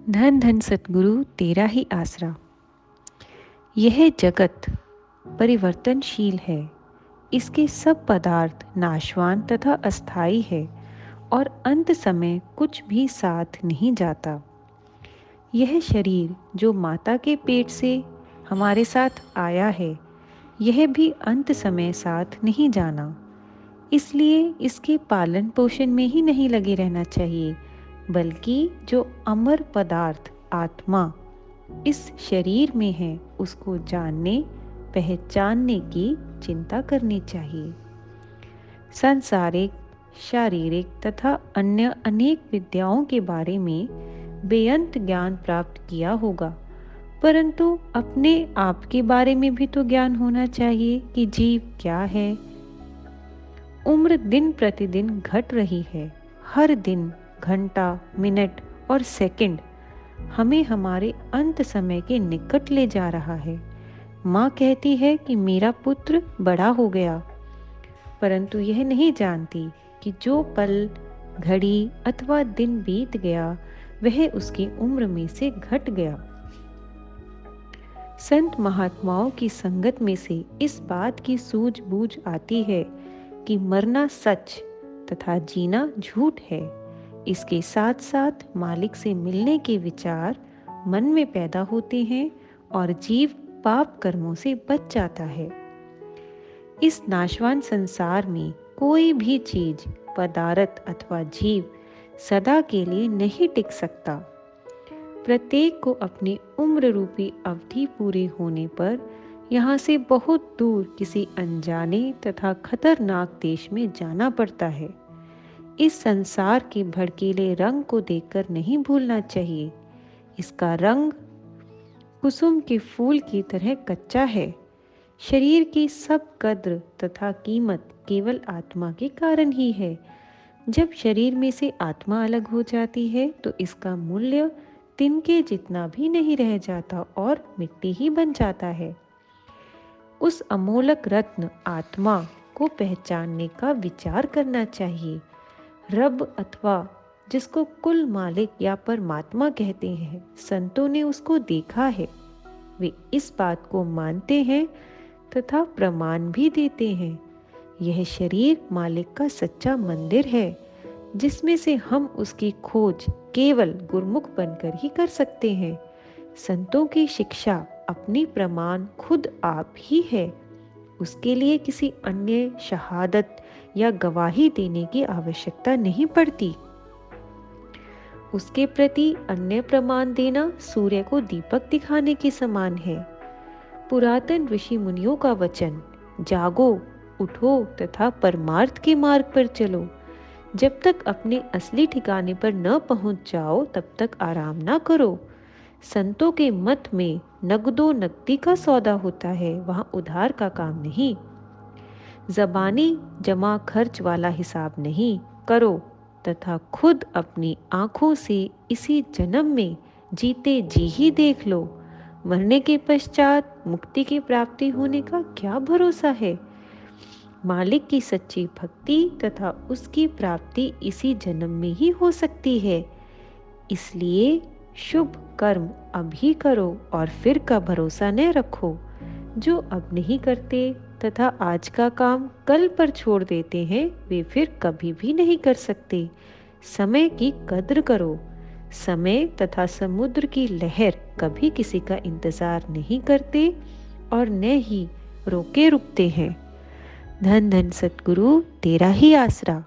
धन धन सतगुरु तेरा ही आसरा। यह जगत परिवर्तनशील है, इसके सब पदार्थ नाशवान तथा अस्थायी है और अंत समय कुछ भी साथ नहीं जाता। यह शरीर जो माता के पेट से हमारे साथ आया है, यह भी अंत समय साथ नहीं जाना। इसलिए इसके पालन पोषण में ही नहीं लगे रहना चाहिए, बल्कि जो अमर पदार्थ आत्मा इस शरीर में है उसको जानने पहचानने की चिंता करनी चाहिए। सांसारिक, शारीरिक तथा अन्य अनेक विद्याओं के बारे में बेअंत ज्ञान प्राप्त किया होगा, परंतु अपने आप के बारे में भी तो ज्ञान होना चाहिए कि जीव क्या है। उम्र दिन प्रतिदिन घट रही है। हर दिन, घंटा, मिनट और सेकंड हमें हमारे अंत समय के निकट ले जा रहा है। माँ कहती है कि मेरा पुत्र बड़ा हो गया, परंतु यह नहीं जानती कि जो पल, घड़ी अथवा दिन बीत गया वह उसकी उम्र में से घट गया। संत महात्माओं की संगत में से इस बात की सूझबूझ आती है कि मरना सच तथा जीना झूठ है। इसके साथ साथ मालिक से मिलने के विचार मन में पैदा होते हैं और जीव पाप कर्मों से बच जाता है। इस नाशवान संसार में कोई भी चीज, पदार्थ अथवा जीव सदा के लिए नहीं टिक सकता। प्रत्येक को अपनी उम्र रूपी अवधि पूरी होने पर यहाँ से बहुत दूर किसी अनजाने तथा खतरनाक देश में जाना पड़ता है। इस संसार के भड़कीले रंग को देखकर नहीं भूलना चाहिए। इसका रंग कुसुम के फूल की तरह कच्चा है। शरीर की सब कद्र तथा कीमत केवल आत्मा के कारण ही है। जब शरीर में से आत्मा अलग हो जाती है तो इसका मूल्य तिनके जितना भी नहीं रह जाता और मिट्टी ही बन जाता है। उस अमोलक रत्न आत्मा को पहचानने का विचार करना चाहिए। रब अथवा जिसको कुल मालिक या परमात्मा कहते हैं, संतों ने उसको देखा है। वे इस बात को मानते हैं तथा प्रमाण भी देते हैं। यह शरीर मालिक का सच्चा मंदिर है, जिसमें से हम उसकी खोज केवल गुरमुख बनकर ही कर सकते हैं। संतों की शिक्षा अपनी प्रमाण खुद आप ही है। उसके लिए किसी अन्य शहादत या गवाही देने की आवश्यकता नहीं पड़ती। उसके प्रति अन्य प्रमाण देना सूर्य को दीपक दिखाने के समान है। पुरातन ऋषि मुनियों का वचन, जागो, उठो तथा परमार्थ के मार्ग पर चलो। जब तक अपने असली ठिकाने पर न पहुंच जाओ तब तक आराम ना करो। संतों के मत में नगदो नकदी का सौदा होता है, वहां उधार का काम नहीं। जबानी जमा खर्च वाला हिसाब नहीं करो तथा खुद अपनी आंखों से इसी जन्म में जीते जी ही देख लो। मरने के पश्चात मुक्ति की प्राप्ति होने का क्या भरोसा है। मालिक की सच्ची भक्ति तथा उसकी प्राप्ति इसी जन्म में ही हो सकती है। इसलिए शुभ कर्म अभी करो और फिर का भरोसा न रखो। जो अब नहीं करते तथा आज का काम कल पर छोड़ देते हैं, वे फिर कभी भी नहीं कर सकते। समय की कद्र करो। समय तथा समुद्र की लहर कभी किसी का इंतजार नहीं करते और न ही रोके रुकते हैं। धन धन सतगुरु तेरा ही आसरा।